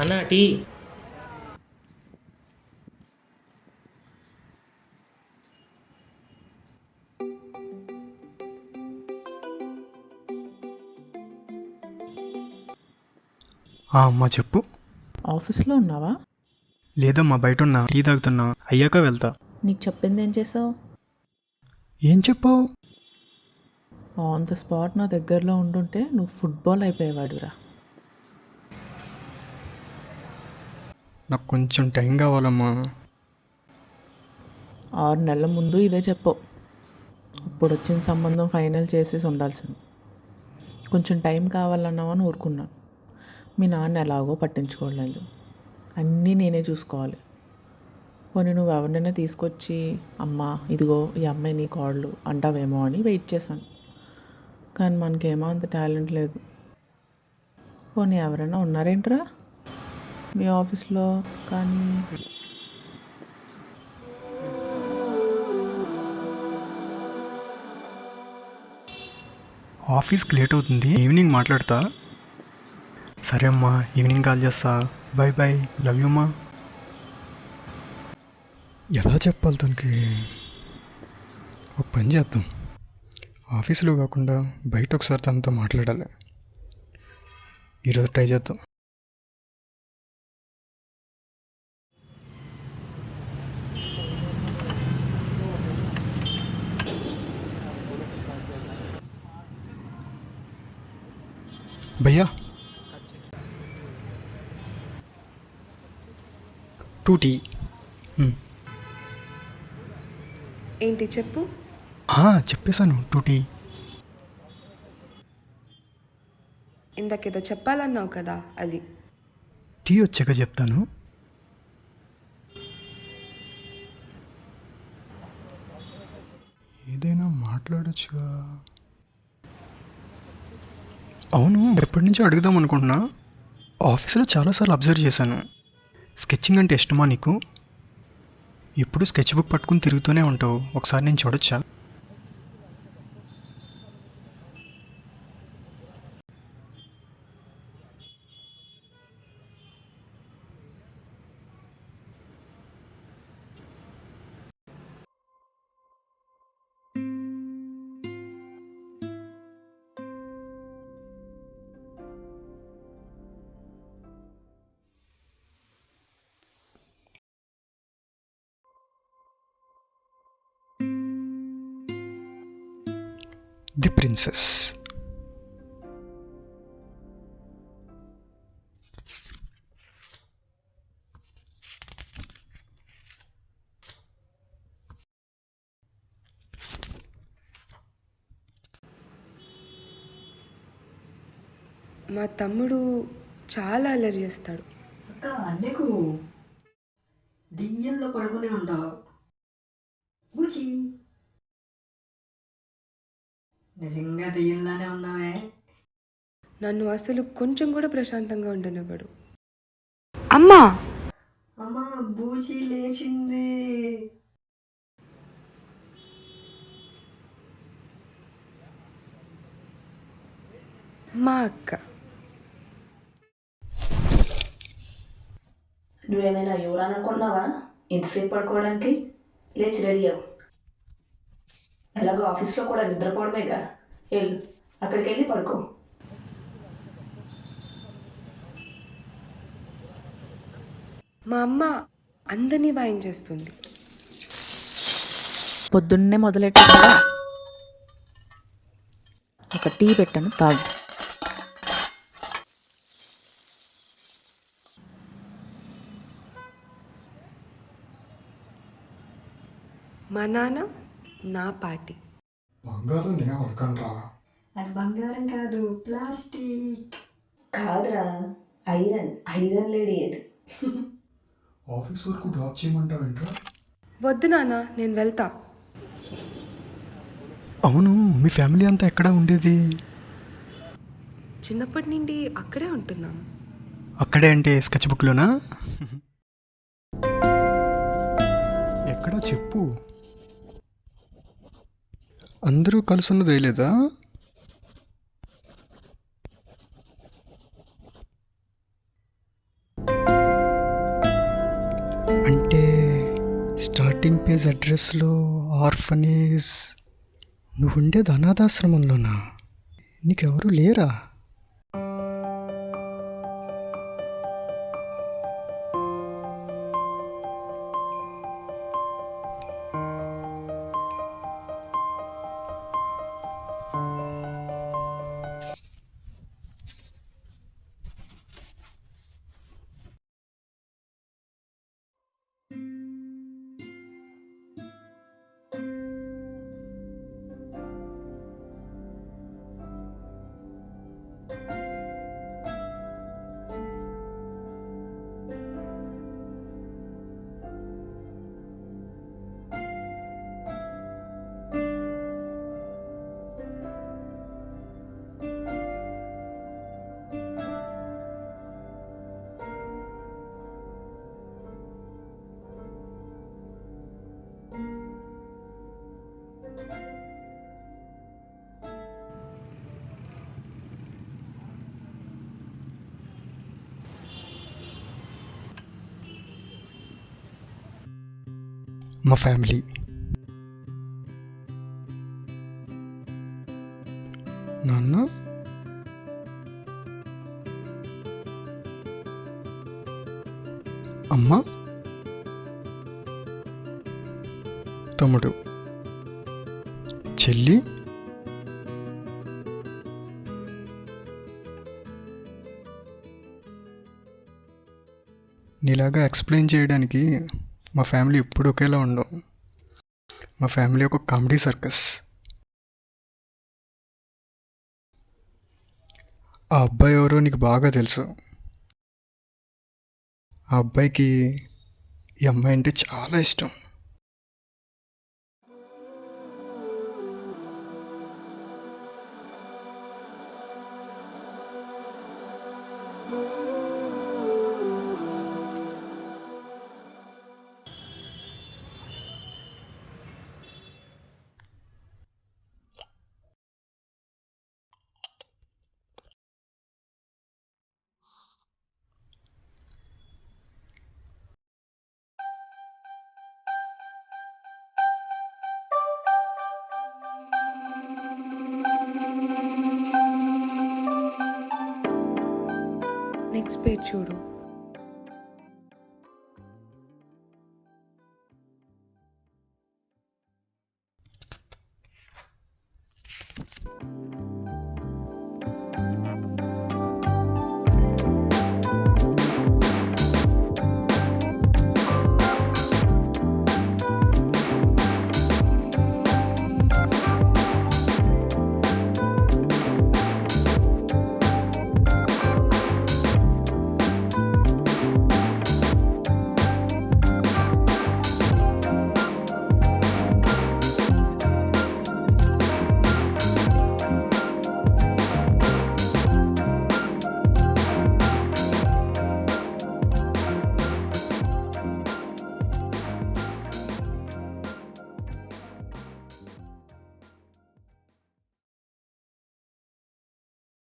నానా టీ. అమ్మా చెప్పు. ఆఫీస్లో ఉన్నావా? లేదమ్మా బయట ఉన్నా, టీ తాగుతున్నా, అయ్యాక వెళ్తా. నీకు చెప్పింది ఏం చేసావు? ఏం చెప్పావు? ఆన్ ద స్పాట్ నా దగ్గరలో ఉండుంటే నువ్వు ఫుట్బాల్ అయిపోయేవాడురా. నాకు కొంచెం టైం కావాలమ్మా. 6 నెలల ముందు ఇదే చెప్పావు. ఇప్పుడు వచ్చిన సంబంధం ఫైనల్ చేసేసి ఉండాల్సింది. కొంచెం టైం కావాలన్నావు అని ఊరుకున్నాను. మీ నాన్న ఎలాగో పట్టించుకోలేదు, అన్నీ నేనే చూసుకోవాలి. పోనీ నువ్వు ఎవరినైనా తీసుకొచ్చి అమ్మా ఇదిగో ఈ అమ్మాయి నీ కోడలు అంటావేమో అని వెయిట్ చేశాను. కానీ మనకేమో అంత టాలెంట్ లేదు. పోనీ ఎవరైనా ఉన్నారేంట్రా మీ ఆఫీస్లో? కానీ ఆఫీస్కి లేట్ అవుతుంది, ఈవినింగ్ మాట్లాడతా. సరే అమ్మా, ఈవినింగ్ కాల్ చేస్తా. బాయ్ బాయ్, లవ్ యూ అమ్మా. ఎలా చెప్పాలి తనకి? ఒక పని చేద్దాం, ఆఫీసులో కాకుండా బయట ఒకసారి తనతో మాట్లాడాలి. ఈరోజు ట్రై చేద్దాం. భయ్యా 2 టీ. ఏంటి చెప్పు. చెప్పేశాను 2 టీ. ఇందాకేదో చెప్పాలన్నావు కదా, అది. టీ వచ్చాక చెప్తాను. ఏదైనా మాట్లాడొచ్చుగా. అవును, ఎప్పటి నుంచో అడుగుదాం అనుకుంటున్నా. ఆఫీస్లో చాలాసార్లు అబ్జర్వ్ చేశాను. స్కెచింగ్ అంటే ఇష్టమా నీకు? ఎప్పుడు స్కెచ్ బుక్ పట్టుకుని తిరుగుతూనే ఉంటావు, ఒకసారి నేను చూడొచ్చా? The princess. మా తమ్ముడు చాలా అల్లరి చేస్తాడు. అక్క అల్లెకు దెయ్యంలో పడుకునే ఉంటావు. బూచి నిజంగా దెయ్యంలానే ఉన్నావే. నన్ను అసలు కొంచెం కూడా ప్రశాంతంగా ఉండనివ్వడు. అమ్మా అమ్మా బూచి లేచింది. మా అక్క. నువ్వేమైనా యువరాని అనుకుంటున్నావా? ఎంతసేపు పడుకోవడానికి? లేచి రెడీ అవ్వు. ఎలాగో ఆఫీస్లో కూడా నిద్రపోవడమేగా, వెళ్ళు అక్కడికి వెళ్ళి పడుకో. మా అమ్మ అందరినీ వాయించేస్తుంది. పొద్దున్నే మొదలెట్టారా? ఒక టీ పెట్టాను, తాగు. మా నాన్న నా పార్టీ. బంగారం నేనవరకండ్రా. అది బంగారం కాదు, ప్లాస్టిక్. కాదురా, ఐరన్. ఐరన్ లేడీ అది. ఆఫీస్ వరకు డ్రాప్ చేయమంటావేంట్రా? వద్దు నాన్న, నేను వెళ్తా. అవును, మీ ఫ్యామిలీ అంతా ఎక్కడ ఉండేది? చిన్నప్పటి నుండి అక్కడే ఉంటున్నాం. అక్కడే అంటే స్కెచ్ బుక్లోనా? ఎక్కడ చెప్పు. అందరూ కలుసున్నదే లేదా? అంటే స్టార్టింగ్ పేజ్ అడ్రస్లో ఆర్ఫనేజ్, నువ్వు ఉండేది అనాథాశ్రమంలోనా? నీకెవరు లేరా? మా ఫ్యామిలీ, నాన్న, అమ్మ, తమ్ముడు, చెల్లి, నీలాగా ఎక్స్ప్లెయిన్ చేయడానికి మా ఫ్యామిలీ ఎప్పుడు ఒకేలా ఉండవు. మా ఫ్యామిలీ ఒక కామెడీ సర్కస్. ఆ అబ్బాయి ఎవరో నీకు బాగా తెలుసు. ఆ అబ్బాయికి ఈ అమ్మాయి అంటే చాలా ఇష్టం. నెక్స్ట్ పేజ్ చూడు.